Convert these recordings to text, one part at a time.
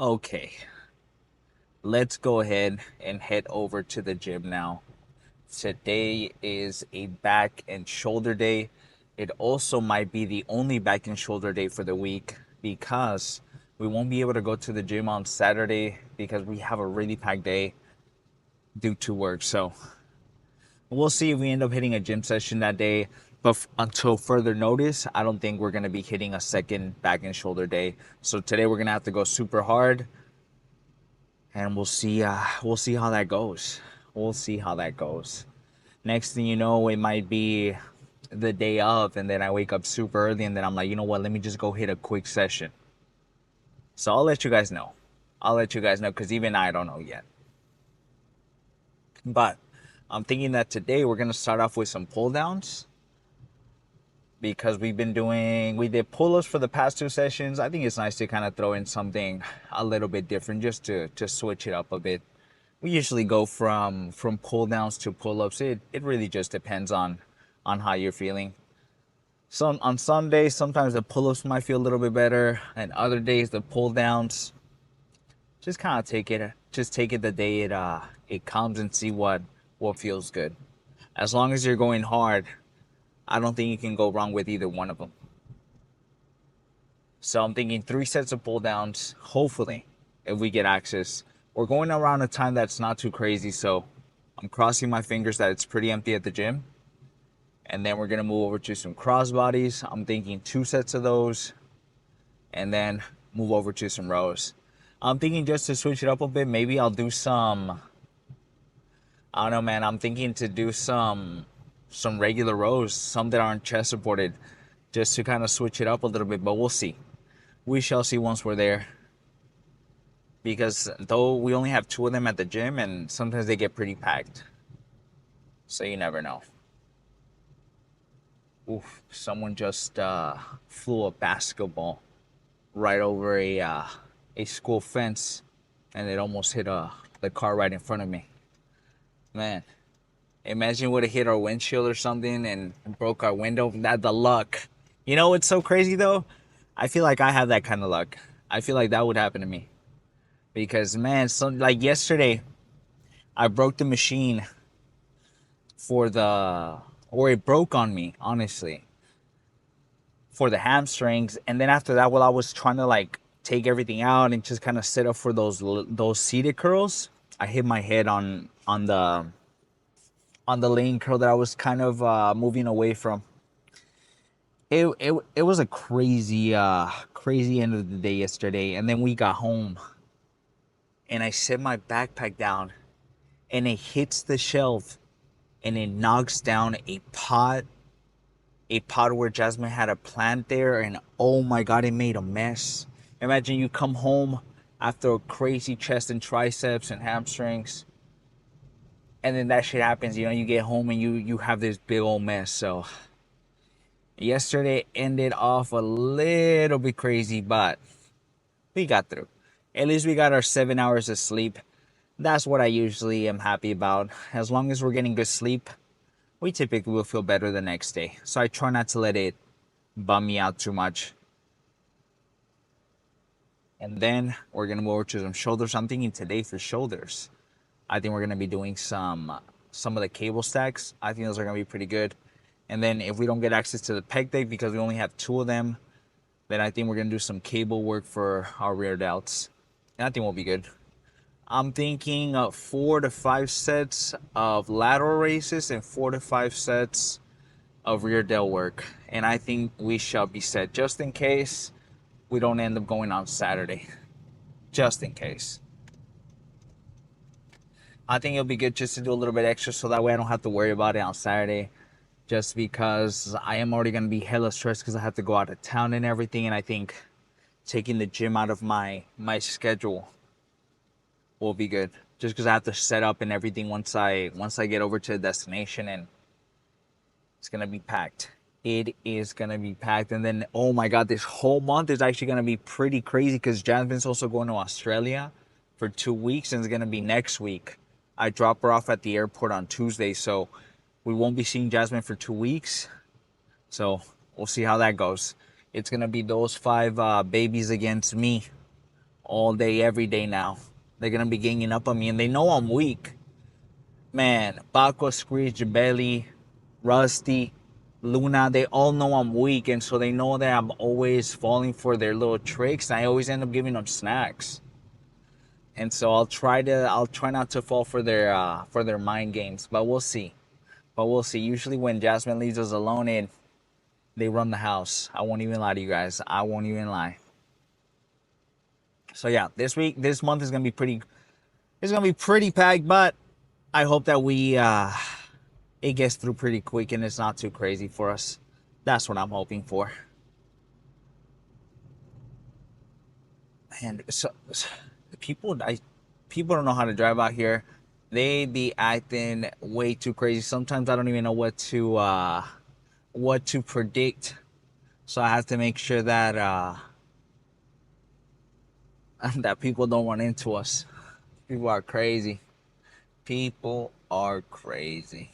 Okay, let's go ahead and head over to the gym now. Today is a back and shoulder day. It also might be the only back and shoulder day for the week because we won't be able to go to the gym on Saturday because we have a really packed day due to work. So we'll see if we end up hitting a gym session that day. But until further notice, I don't think we're going to be hitting a second back and shoulder day. So today we're going to have to go super hard and we'll see how that goes. We'll see how that goes. Next thing you know, it might be the day of, and then I wake up super early, and then I'm like, you know what? Let me just go hit a quick session. So I'll let you guys know. I'll let you guys know because even I don't know yet. But I'm thinking that today we're gonna start off with some pull downs because we did pull-ups for the past two sessions. I think it's nice to kind of throw in something a little bit different just to switch it up a bit. We usually go from pull downs to pull-ups. It really just depends on how you're feeling. On some days, sometimes the pull-ups might feel a little bit better, and other days the pull downs. Just kind of take it the day it comes and see what feels good. As long as you're going hard, I don't think you can go wrong with either one of them. So I'm thinking 3 sets of pull downs. Hopefully, if we get access, we're going around a time that's not too crazy. So I'm crossing my fingers that it's pretty empty at the gym. And then we're gonna move over to some cross bodies. I'm thinking 2 sets of those, and then move over to some rows. I'm thinking just to switch it up a bit, maybe I'll do some, I don't know, man. I'm thinking to do some regular rows, some that aren't chest supported, just to kind of switch it up a little bit. But we'll see. We shall see once we're there. Because though we only have 2 of them at the gym, and sometimes they get pretty packed, so you never know. Oof! Someone just flew a basketball right over a school fence, and it almost hit the car right in front of me. Man, imagine it would have hit our windshield or something and broke our window. That the luck. You know what's so crazy though? I feel like I have that kind of luck. I feel like that would happen to me because man, like yesterday, I broke the machine for or it broke on me, honestly, for the hamstrings, and then after that, while I was trying to like take everything out and just kind of set up for those seated curls, I hit my head on the lane curl that I was kind of moving away from. It was a crazy end of the day yesterday, and then we got home, and I set my backpack down, and it hits the shelf, and it knocks down a pot where Jasmine had a plant there, and oh my god, it made a mess. Imagine you come home after a crazy chest and triceps and hamstrings, and then that shit happens. You know, you get home and you have this big old mess. So yesterday ended off a little bit crazy, but we got through. At least we got our 7 hours of sleep. That's what I usually am happy about. As long as we're getting good sleep, we typically will feel better the next day. So I try not to let it bum me out too much. And then we're gonna move over to some shoulders. I'm thinking today for shoulders, I think we're gonna be doing some of the cable stacks. I think those are gonna be pretty good. And then if we don't get access to the pec deck because we only have 2 of them, then I think we're gonna do some cable work for our rear delts. And I think we'll be good. I'm thinking of 4 to 5 sets of lateral raises and 4 to 5 sets of rear delt work. And I think we shall be set just in case we don't end up going on Saturday. Just in case. I think it'll be good just to do a little bit extra so that way I don't have to worry about it on Saturday. Just because I am already going to be hella stressed because I have to go out of town and everything. And I think taking the gym out of my schedule will be good. Just because I have to set up and everything once I get over to the destination, and it's going to be packed. It is going to be packed. And then, oh my God, this whole month is actually going to be pretty crazy because Jasmine's also going to Australia for 2 weeks, and it's going to be next week. I drop her off at the airport on Tuesday, so we won't be seeing Jasmine for 2 weeks. So we'll see how that goes. It's going to be those 5 babies against me all day, every day now. They're gonna be ganging up on me, and they know I'm weak. Man, Paco, Screech, Belly, Rusty, Luna, they all know I'm weak, and so they know that I'm always falling for their little tricks. And I always end up giving them snacks. And so I'll try not to fall for their mind games, but we'll see. But we'll see. Usually when Jasmine leaves us alone, they run the house. I won't even lie to you guys. I won't even lie. So yeah, this month is gonna be pretty packed, but I hope that it gets through pretty quick and it's not too crazy for us. That's what I'm hoping for. And so people don't know how to drive out here. They be acting way too crazy. Sometimes I don't even know what to predict. So I have to make sure that that people don't run into us. People are crazy. People are crazy.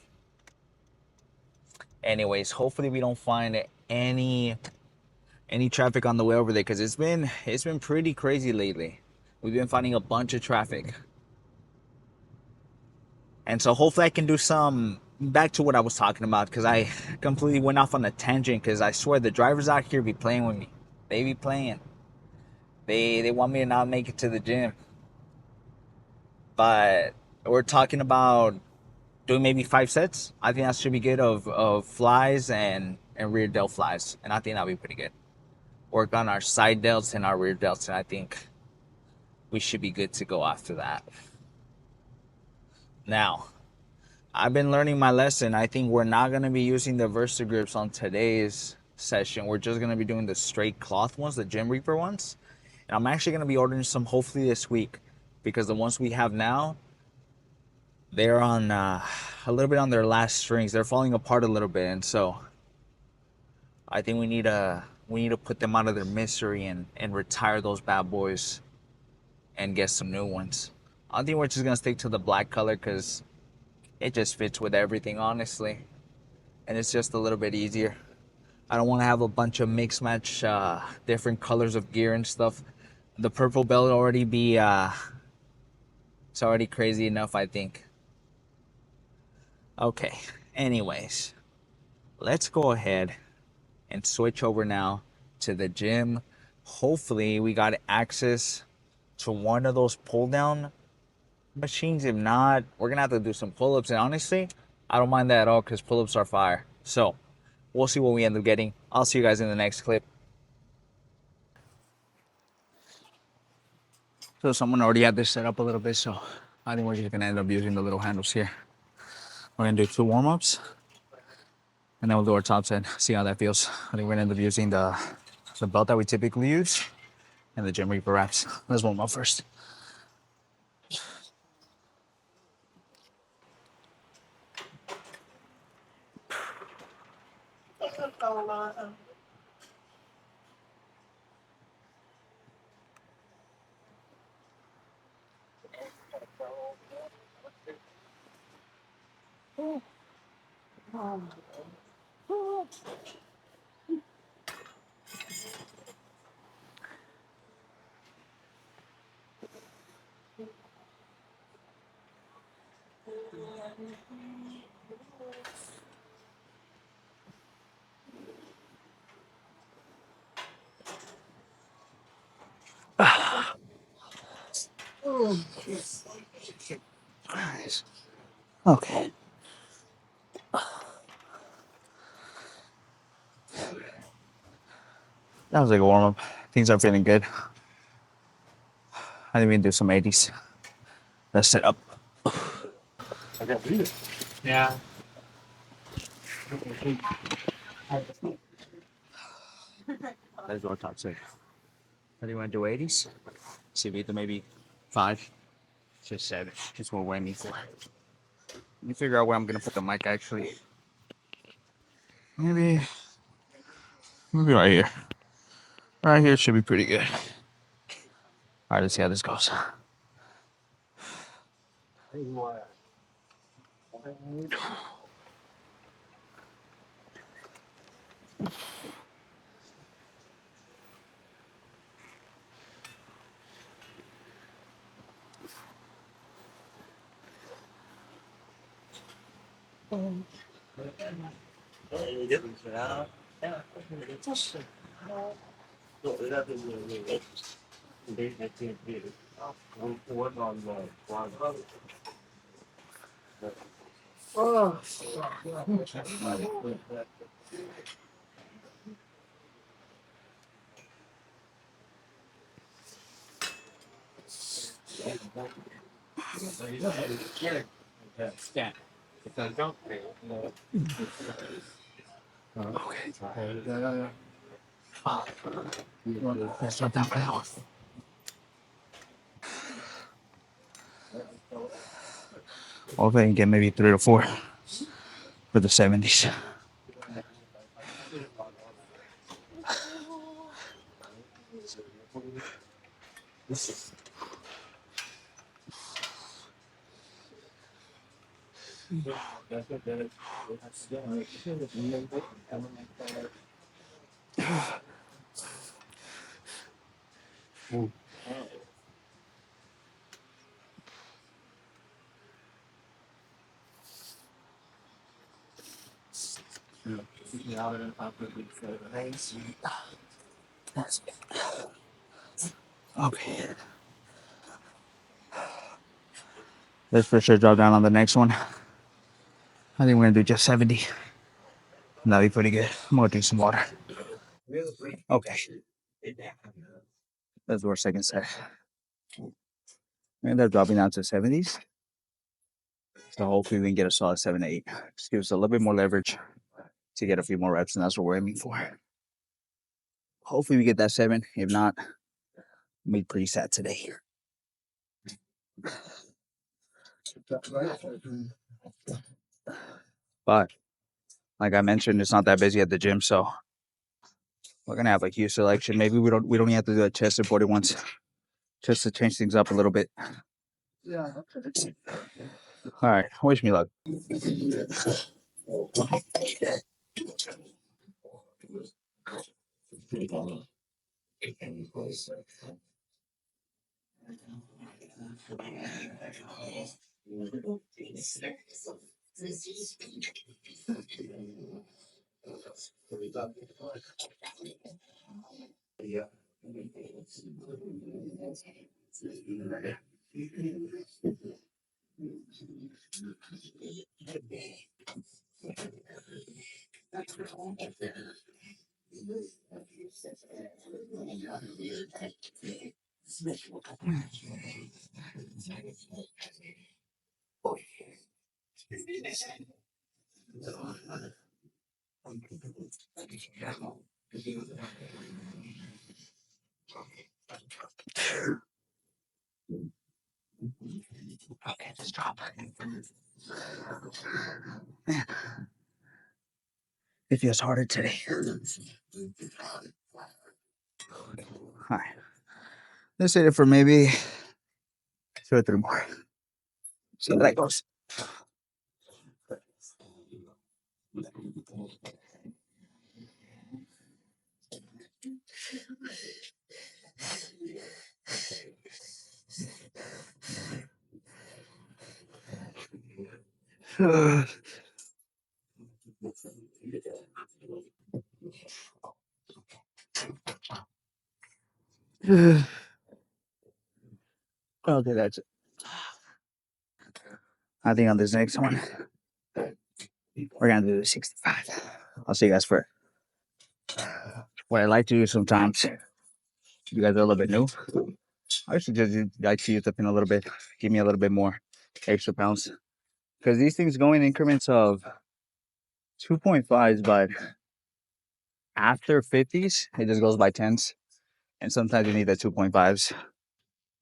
Anyways, hopefully we don't find any traffic on the way over there, because it's been pretty crazy lately. We've been finding a bunch of traffic. And so hopefully I can do some back to what I was talking about, because I completely went off on a tangent, because I swear the drivers out here be playing with me. They be playing. They want me to not make it to the gym. But we're talking about doing maybe 5 sets. I think that should be good of flies and rear delt flies. And I think that'll be pretty good. Work on our side delts and our rear delts, and I think we should be good to go after that. Now, I've been learning my lesson. I think we're not going to be using the Versa grips on today's session. We're just going to be doing the straight cloth ones, the Gym Reaper ones. And I'm actually going to be ordering some hopefully this week, because the ones we have now, they're on a little bit on their last strings. They're falling apart a little bit, and so I think we need to put them out of their misery and retire those bad boys and get some new ones. I think we're just gonna stick to the black color because it just fits with everything, honestly, and it's just a little bit easier. I don't want to have a bunch of mix match different colors of gear and stuff. The purple belt already be it's already crazy enough, I think. Okay, anyways, let's go ahead and switch over now to the gym. Hopefully we got access to one of those pull down machines. If not, we're gonna have to do some pull-ups, and honestly, I don't mind that at all, because pull-ups are fire. So we'll see what we end up getting. I'll see you guys in the next clip. So someone already had this set up a little bit, so I think we're just gonna end up using the little handles here. We're gonna do 2 warm-ups, and then we'll do our top set, see how that feels. I think we're gonna end up using the belt that we typically use and the Gym Reaper wraps. Let's warm up first. Okay. That was like a warm up. Things are feeling good. I think we can do some 80s. Let's set up. Yeah. Let's go top set. I think we want to do 80s. See if we do maybe 5. Just 7. Just what we're aiming for. Let me figure out where I'm gonna put the mic actually. Maybe right here. Right here should be pretty good. Alright, let's see how this goes. Let's drop down for that one. Or if I can get maybe 3 or 4 for the 70s. Okay. Let's for sure drop down on the next one. I think we're gonna do just 70. That'll be pretty good. I'm gonna drink some water. Okay. Let's do our second set. And they're dropping down to 70s. So hopefully we can get a solid 7 to 8. Just give us a little bit more leverage to get a few more reps, and that's what we're aiming for. Hopefully we get that 7. If not, we'll be pretty sad today. But like I mentioned, it's not that busy at the gym, so we're gonna have a huge selection. Maybe we don't even have to do a chest and body once, just to change things up a little bit. All right, wish me luck. Okay, let's drop. Man, it feels harder today. All right, let's hit it for maybe 2 or 3 more. See how that goes. Okay, that's it. I think on this next one, we're gonna do the 65. I'll see you guys for what I like to do sometimes. If you guys are a little bit new, I suggest you like to use the pin a little bit, give me a little bit more extra pounds. Because these things go in increments of 2.5s, but after 50s, it just goes by 10s. And sometimes you need the 2.5s.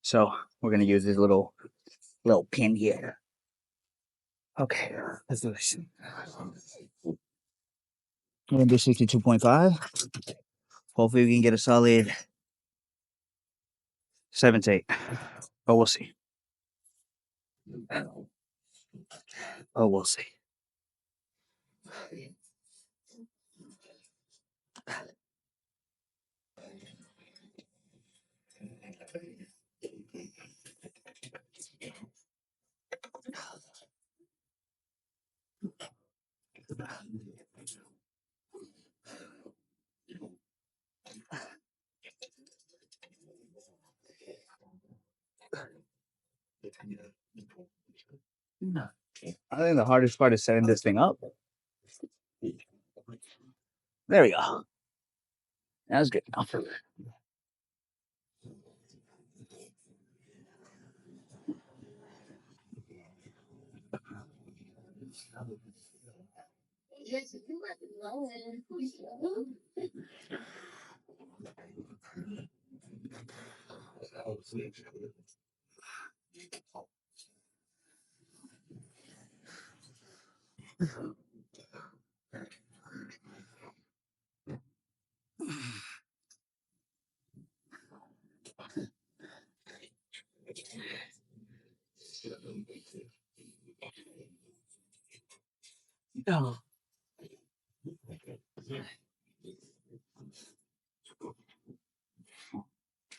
So we're gonna use this little pin here. Okay, let's do this. We're gonna do 62.5. Hopefully we can get a solid 7 to 8. But we'll see. Oh, we'll see. I think the hardest part is setting this thing up. There we go. That was good enough.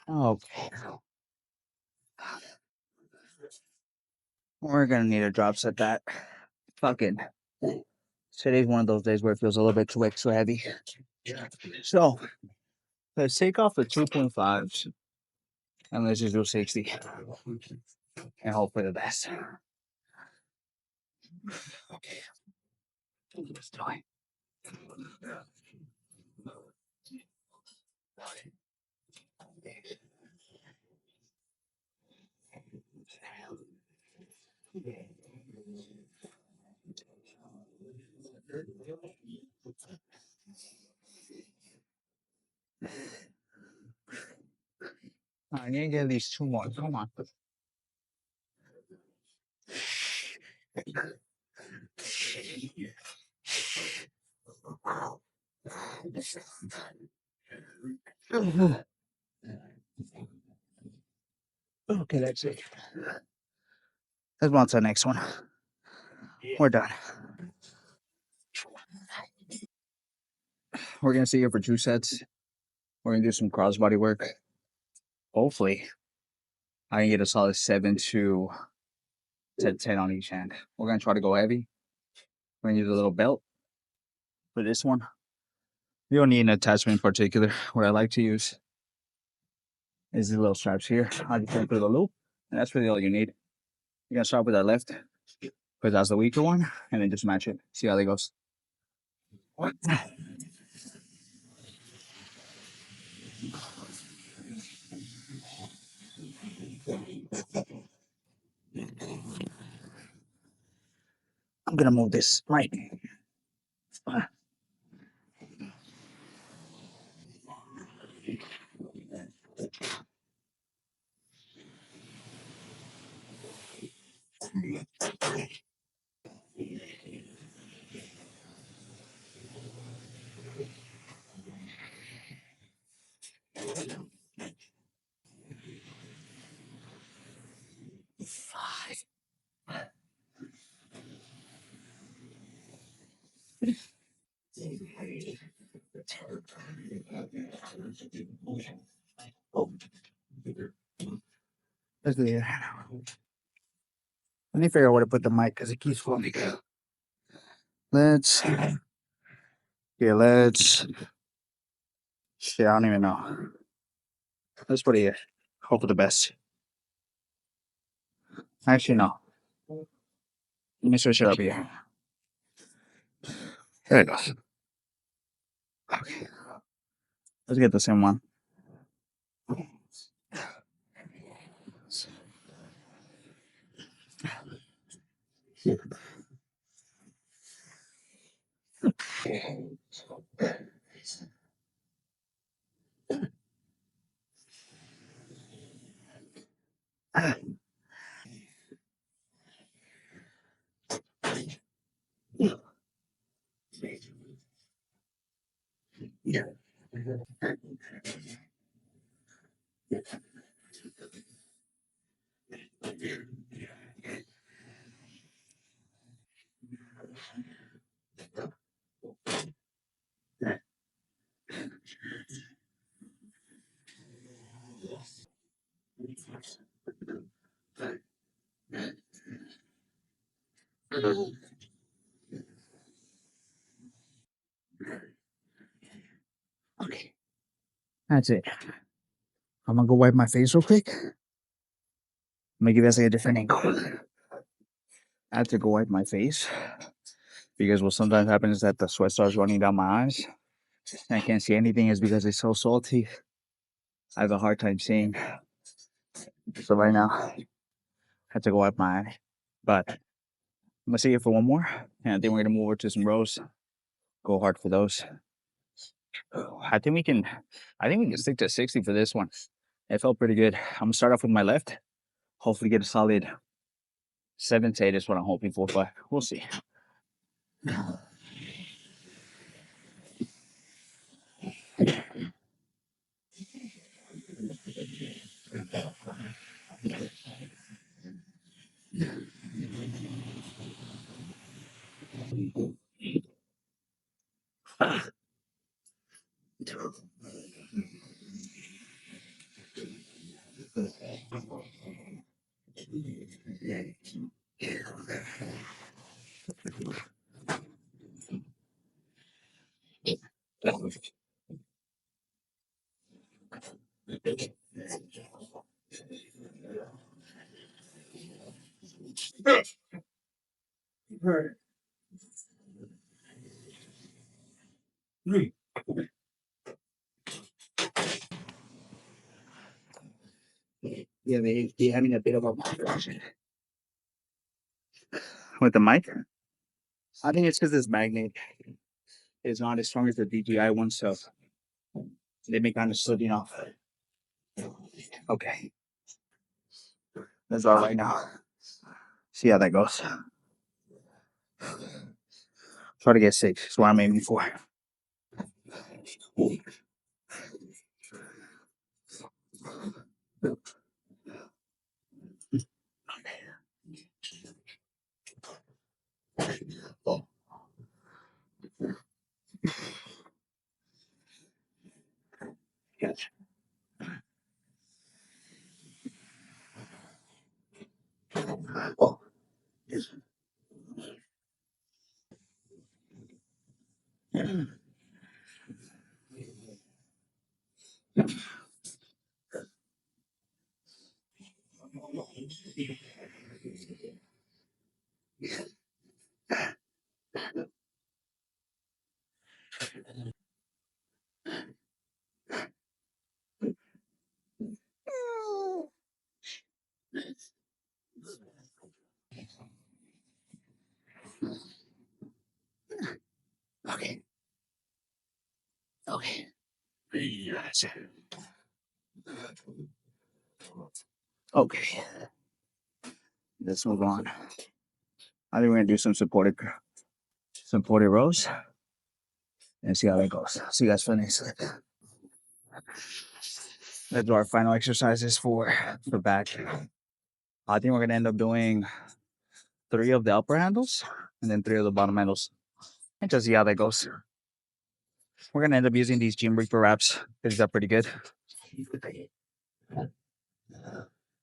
Oh, okay. We're gonna need a drop set that. Fucking. Today's one of those days where it feels a little bit too extra heavy. So let's take off the 2.5s and let's just do 60 and hope for the best. Okay. Let's do it. I need to get at least two more. Come on. Okay, that's it. Let's move on to the next one. We're done. We're gonna sit here for 2 sets. We're gonna do some crossbody work. Hopefully, I can get a solid 7 to 10 on each hand. We're gonna try to go heavy. We're gonna use a little belt for this one. You don't need an attachment in particular. What I like to use is the little straps here. I just put a loop, and that's really all you need. You're gonna start with that left, because that's the weaker one, and then just match it. See how that goes. I'm gonna move this right. Oh, let's do it. Let me figure out where to put the mic because it keeps floating. Let's, yeah, let's, shit, I don't even know. Let's put it here. Hope for the best. Actually, no. Let me switch it up here. There it goes. Okay. Let's get the same one. Yeah. Okay. That's it. I'm gonna go wipe my face real quick. Let me give you guys a different angle. I had to go wipe my face because what sometimes happens is that the sweat starts running down my eyes and I can't see anything. Is because it's so salty. I have a hard time seeing. So right now, I had to go wipe my eye. But I'm gonna see it for one more, and then we're gonna move over to some rows. Go hard for those. I think we can. I think we can stick to 60 for this one. It felt pretty good. I'm gonna start off with my left. Hopefully, get a solid 7 to 8 is what I'm hoping for, but we'll see. Yeah, they having a bit of a with the mic. I think it's because this magnet is not as strong as the DJI one, so they may kind of sliding off. Okay, that's all right now. See how that goes. Try to get 6. That's what I'm aiming for. Yes. Oh, yes. Okay. Okay. Yes. Okay. Let's move on. I think we're gonna do supported rows and see how that goes. See you guys for the next clip. Let's do our final exercises for back. I think we're gonna end up doing 3 of the upper handles and then 3 of the bottom handles, and just see how that goes. We're gonna end up using these Gym Reaper wraps because they're pretty good.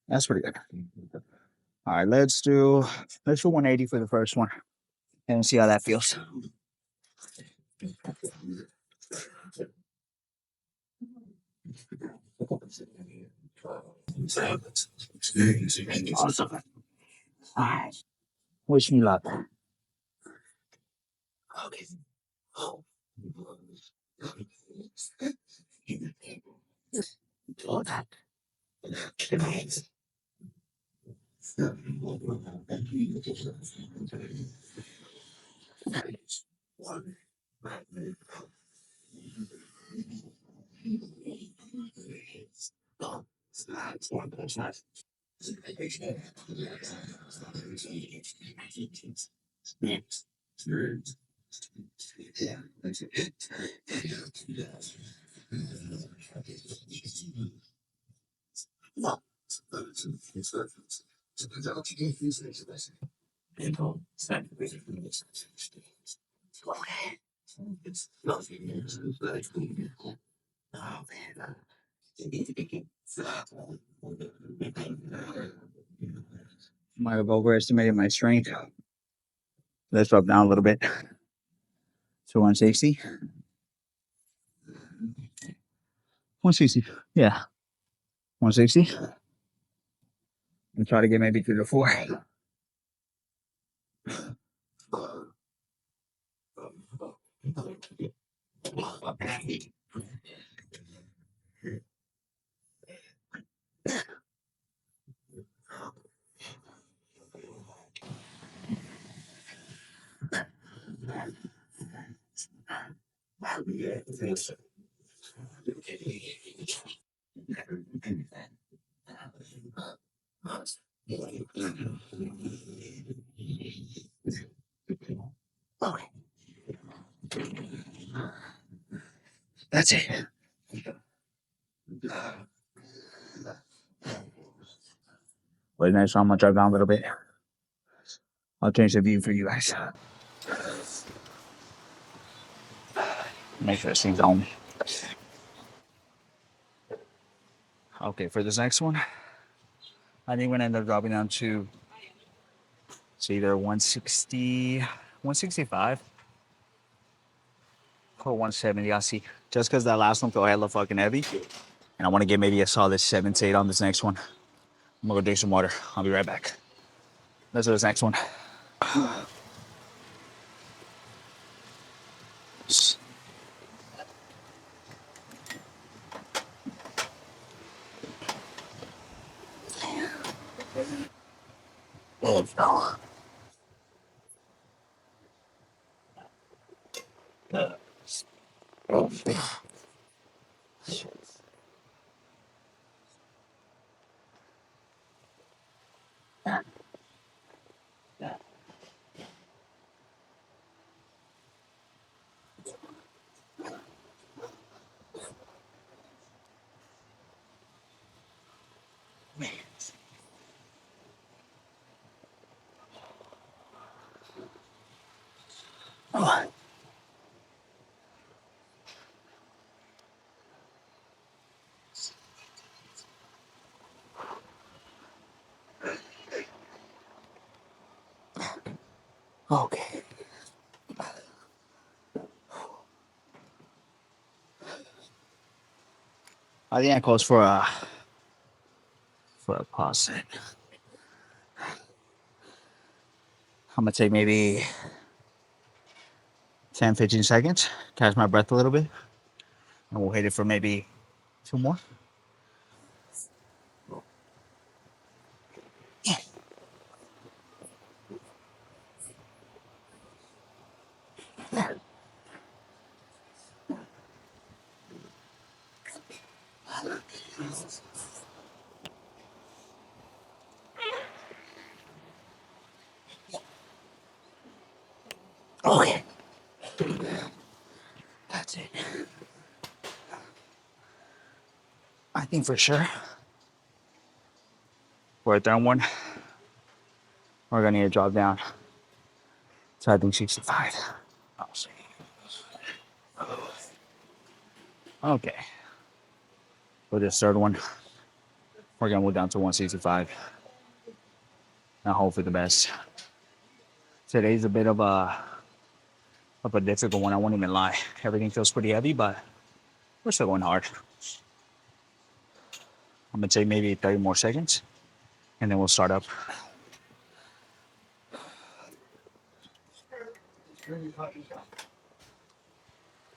That's pretty good. All right, let's do 180 for the first one and see how that feels. Awesome. All right. Wish me luck. Okay. Do that. Might have overestimated my strength. Let's drop down a little bit to 160. 160. Yeah. 160. And try to get maybe 3 to 4. Okay, that's it. Wait, nice. So I'm gonna drive down a little bit. I'll change the view for you guys. Make sure it seems on. Okay, for this next one, I think we're gonna end up dropping down to it's either 160, 165 or 170. I'll see. Just because that last one felt hella fucking heavy, and I want to get maybe a solid 7 to 8 on this next one. I'm gonna go drink some water. I'll be right back. Let's do this next one. Oh no. Oh, okay. I think that calls for a pause. I'm gonna take maybe 10, 15 seconds, catch my breath a little bit, and we'll hit it for maybe 2 more. Okay, that's it. I think for sure for a third one, we're gonna need to drop down to I think 65. I'll see. Okay, for this third one, we're gonna move down to 165. And hope for the best. Today's a bit of a difficult one. I won't even lie. Everything feels pretty heavy, but we're still going hard. I'm gonna take maybe 30 more seconds, and then we'll start up.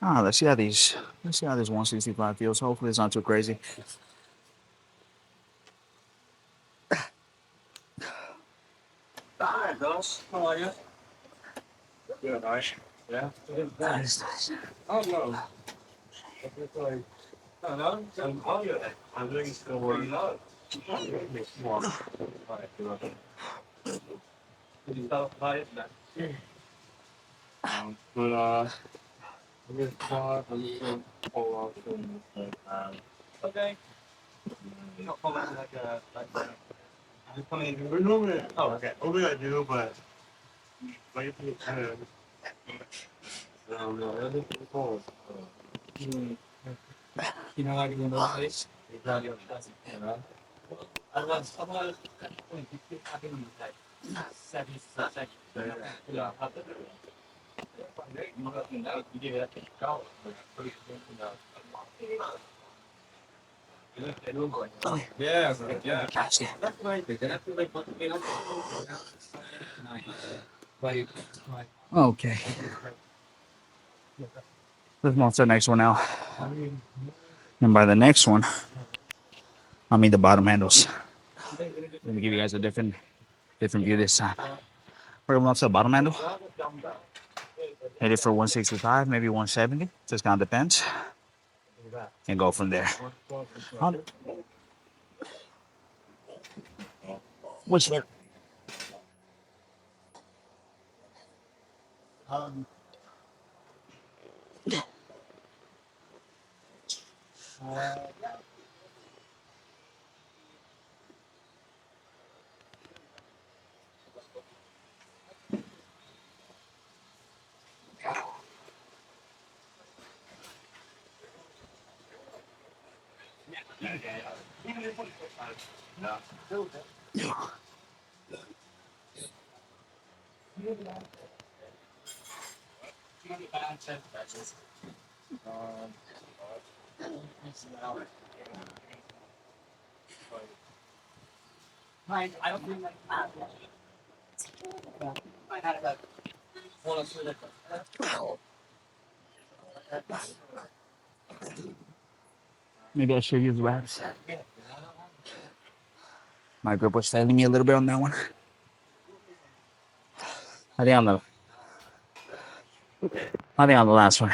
Let's see how this 165 feels. Hopefully it's not too crazy. Hi, Gus. How are you? Good, nice. Yeah? That is nice. Oh, no. It's like, I don't know. I'm doing still working out. More. Alright, did you start by it? But, I'm just going to pull off okay. You don't pull out like just come in. We're normally, oh, okay. Normally I do, but wait for the time. I don't know. I think it's cold. You know, like in those days, you got your cousin, you know? I was having like 70 seconds. Yeah. You give it a go. Yeah, yeah. That's right. That's like Okay. Let's move on to the next one now. And by the next one, I mean the bottom handles. Let me give you guys a different view this time. We're going to the bottom handle. Hit it for 165, maybe 170. Just kind of depends. And go from there. Which way? Maybe I should use wraps. My grip was failing me a little bit on that one. I think on the last one,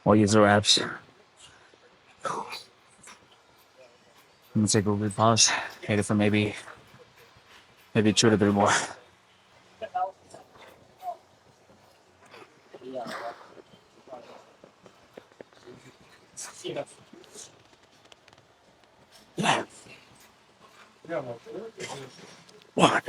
we'll use the wraps. I'm gonna take a little bit pause. Hit it for maybe 2 to 3 more. One.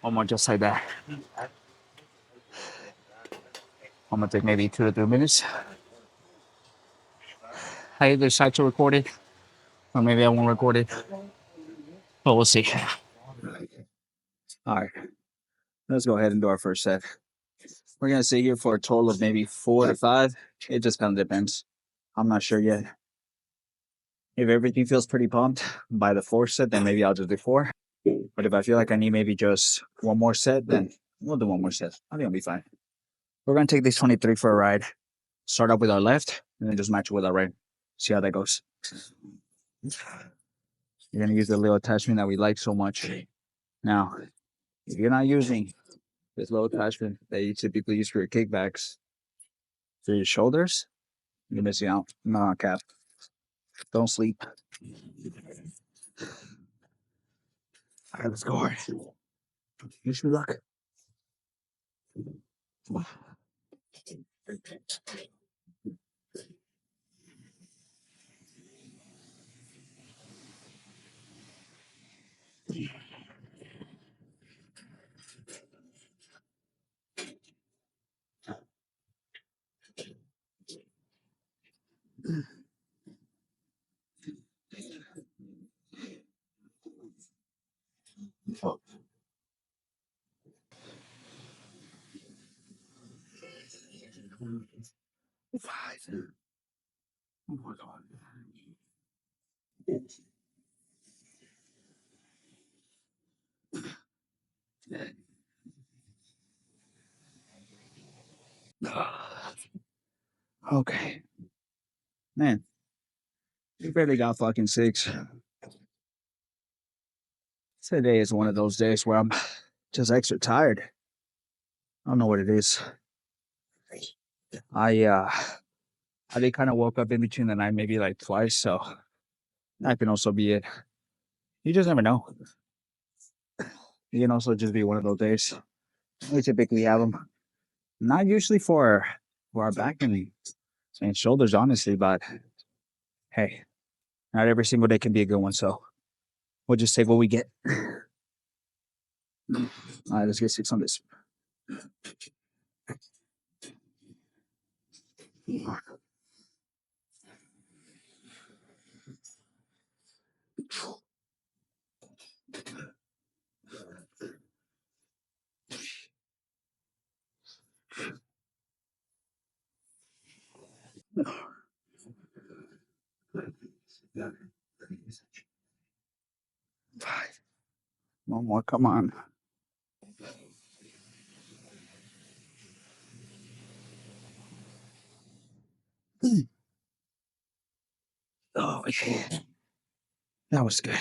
One more just like that. I'm gonna take maybe 2 to 3 minutes. I either decide to record it, or maybe I won't record it. But we'll see. All right, let's go ahead and do our first set. We're gonna sit here for a total of maybe 4 to 5. It just kind of depends. I'm not sure yet. If everything feels pretty pumped by the 4th set, then maybe I'll just do 4. But if I feel like I need maybe just one more set, then we'll do one more set. I think I'll be fine. We're gonna take this 23 for a ride. Start up with our left, and then just match it with our right. See how that goes. You're gonna use the little attachment that we like so much. Now, if you're not using this little attachment that you typically use for your kickbacks for your shoulders, you're missing out. No, Cap. Don't sleep. All right, let's go hard. Wish me luck. Five. Oh my God. Okay. Man, we barely got fucking 6. Today is one of those days where I'm just extra tired. I don't know what it is. I did kind of woke up in between the night maybe like twice, so that can also be it. You just never know. It can also just be one of those days. We typically have them. Not usually for our back and shoulders, honestly, but hey, not every single day can be a good one, so we'll just take what we get. All right, let's get 6 on this. 5. One more. Come on. Oh, okay. That was good.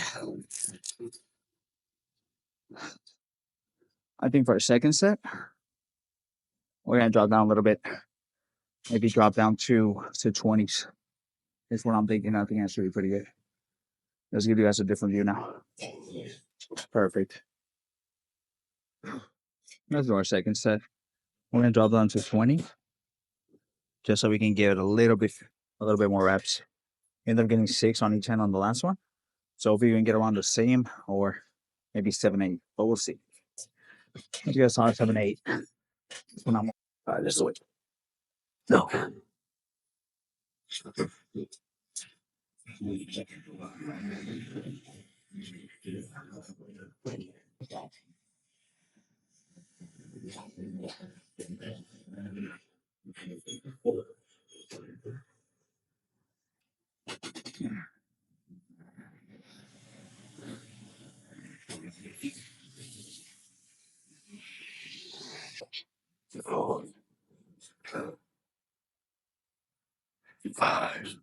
I think for a second set, we're gonna drop down a little bit. Maybe drop down to 20s. That's what I'm thinking. I think that's really pretty good. Let's give you guys a different view now. Perfect. Let's do our second set. We're gonna drop down to 20, just so we can give it a little bit more reps. End up getting 6 on each hand on the last one. So if we can get around the same or maybe 7, 8, but we'll see. You guys saw 7, 8. When I'm this way. No. Oh, 5.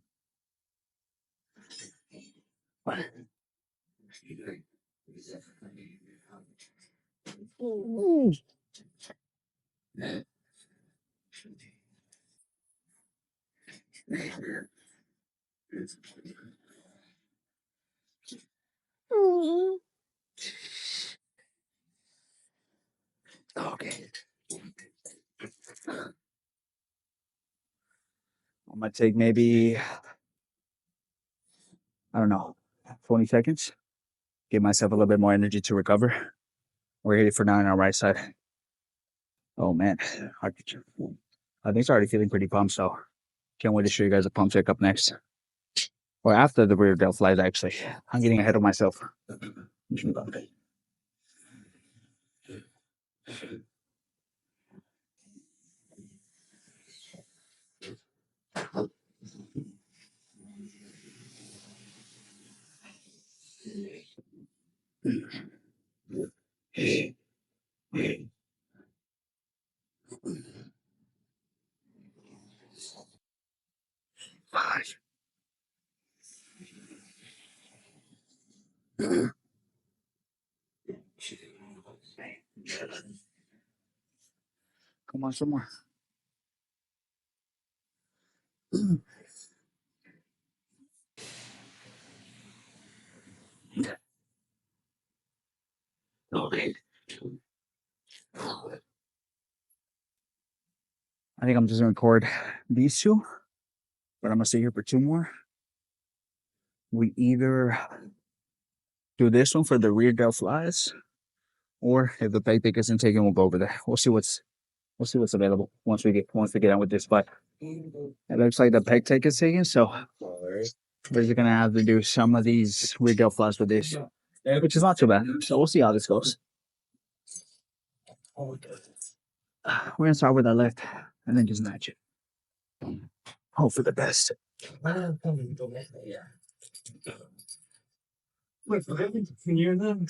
Okay. I'm gonna take maybe, I don't know, 20 seconds. Give myself a little bit more energy to recover. We're ready for now on our right side. Oh man, I think it's already feeling pretty pumped, so can't wait to show you guys a pump check up next. Or after the rear delt flies, actually. I'm getting ahead of myself. Come on, some more. Okay. I think I'm just gonna record these two, but I'm gonna stay here for 2 more. We either do this one for the rear delt flies, or if the peg pick isn't taken, we'll go over there. We'll see what's available once we get on with this. But it looks like the peg take is taken, so we're just gonna have to do some of these rear delt flies with this, which is not too bad. So we'll see how this goes. We're gonna start with our left and then just match it. Hope for the best. Wait, can you hear them?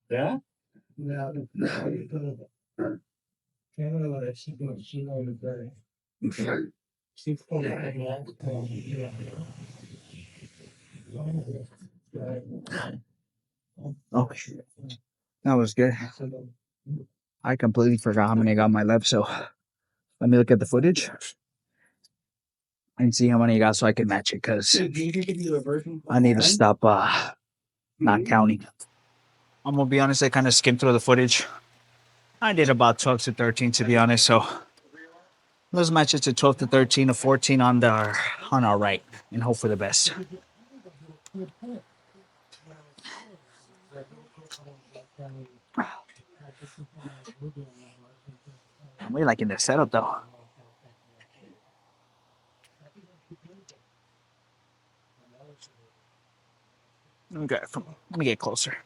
Yeah? Oh, that was good. I completely forgot how many I got on my left, so let me look at the footage and see how many I got so I can match it, because I need to stop not counting. I'm gonna be honest, I kind of skimmed through the footage. I did about 12 to 13 to be honest, so let's match it to 12 to 13 or 14 on our right and hope for the best. I'm really liking the setup though. Okay, let me get closer.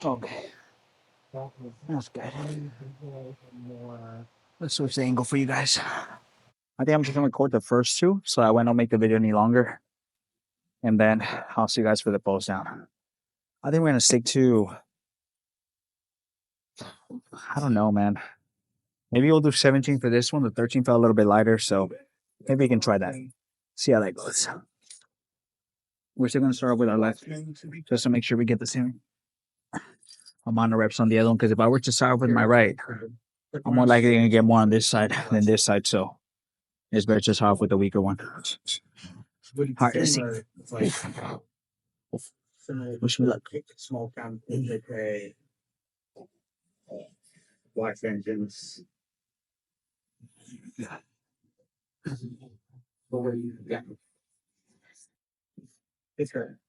Okay, that's good. Let's switch the angle for you guys. I think I'm just gonna record the first two so I won't make the video any longer. And then I'll see you guys for the post down. I think we're gonna stick to, I don't know, man. Maybe we'll do 17 for this one. The 13 felt a little bit lighter, so maybe we can try that. See how that goes. We're still gonna start with our left, just to make sure we get the same amount of reps on the other one. Because if I were to start with my right, I'm more likely gonna get more on this side than this side. So it's better to start off with the weaker one. Hard to see. Wish me luck. Small camp, they pay life engines. Yeah. It's her.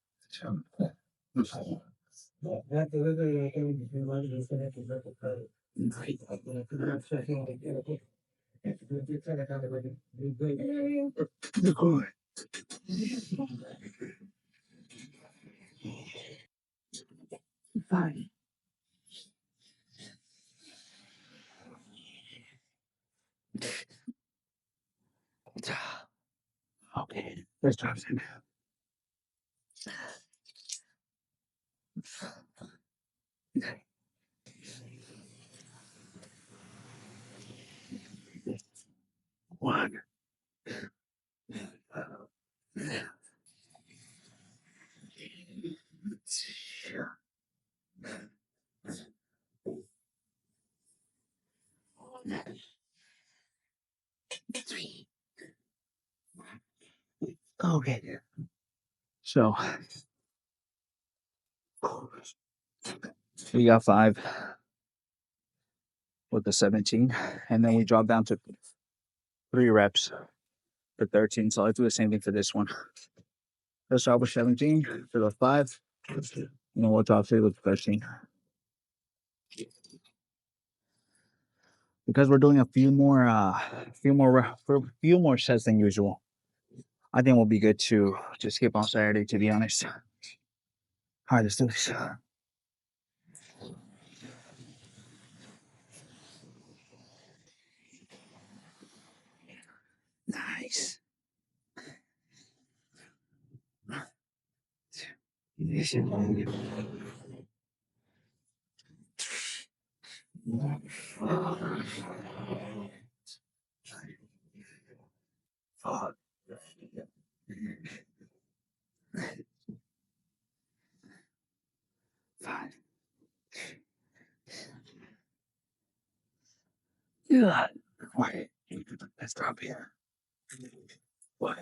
Fine. Okay, let's drop it. One. Three. Okay. So we got 5 with the 17, and then we drop down to 3 reps for 13. So I'll do the same thing for this one. Let's start with 17 for the 5, and then we'll drop to with 13. Because we're doing a few more sets than usual. I think we'll be good to just skip on Saturday, to be honest. All right, let's do this. Nice. Yeah. Wait. Let's drop here. What?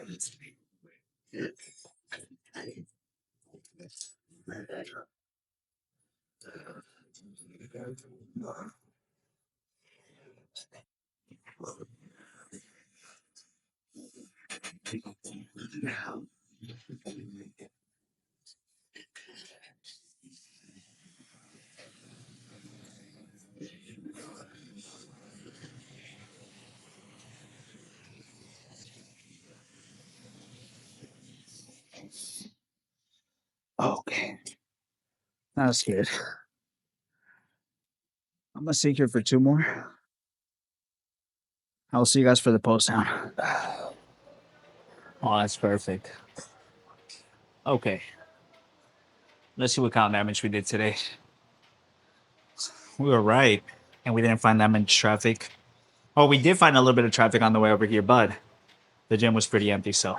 Okay. That's good. I'm gonna stay here for 2 more. I'll see you guys for the post down. Oh, that's perfect. Okay, let's see what kind of damage we did today. We were right, and we didn't find that much traffic. Oh, we did find a little bit of traffic on the way over here, but the gym was pretty empty, so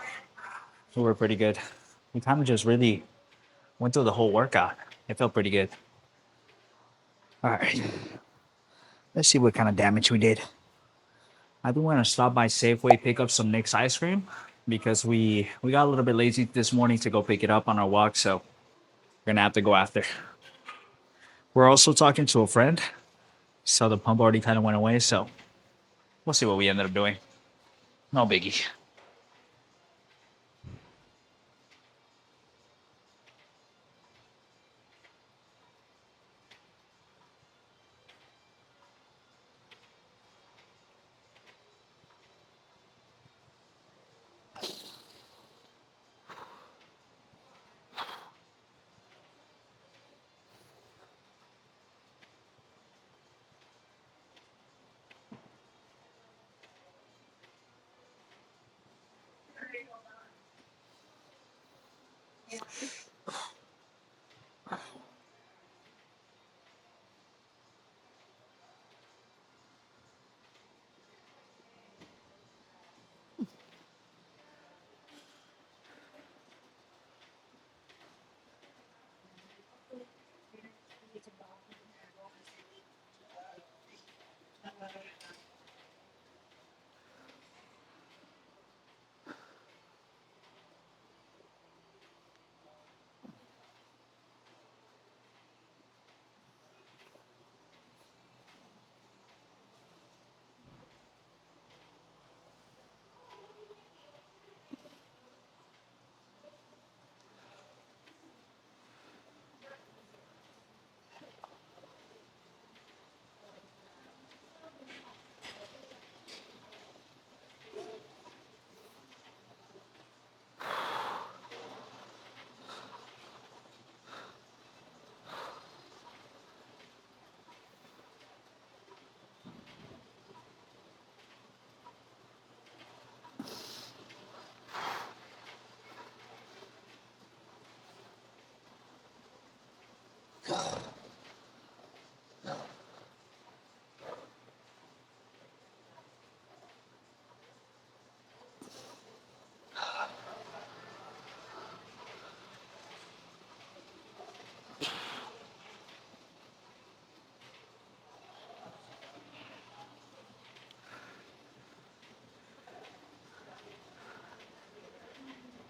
we were pretty good. We kind of just really went through the whole workout. It felt pretty good. All right, let's see what kind of damage we did. I think we're gonna stop by Safeway, pick up some Nick's ice cream because we got a little bit lazy this morning to go pick it up on our walk, so we're gonna have to go after. We're also talking to a friend, so the pump already kind of went away, so we'll see what we ended up doing. No biggie.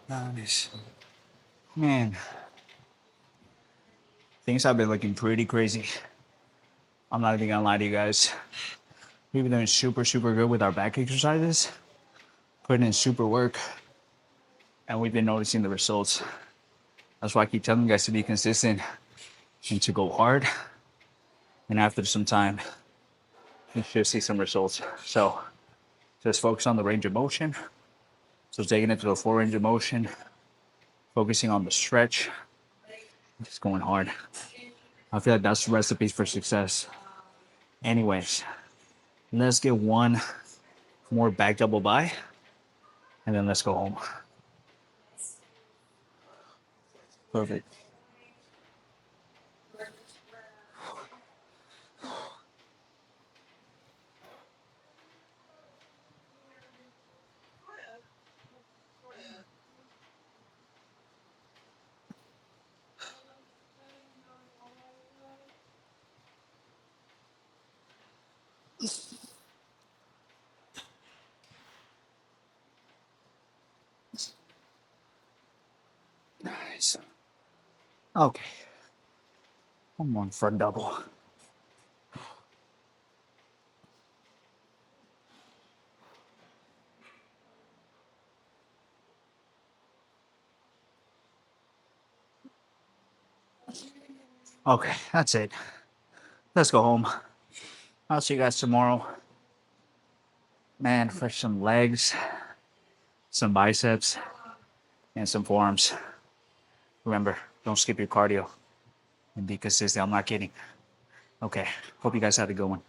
Nice. Man, things have been looking pretty crazy. I'm not even gonna lie to you guys. We've been doing super good with our back exercises, putting in super work, and we've been noticing the results. That's why I keep telling you guys to be consistent and to go hard. And after some time, you should see some results. So just focus on the range of motion. So taking it to the full range of motion, focusing on the stretch, just going hard. I feel like that's the recipe for success. Anyways, let's get one more back double by, and then let's go home. Perfect. guys. Okay. I'm on for a double. Okay, that's it. Let's go home. I'll see you guys tomorrow. Man, for some legs, some biceps, and some forearms. Remember, don't skip your cardio and be consistent. I'm not kidding. Okay, hope you guys have a good one.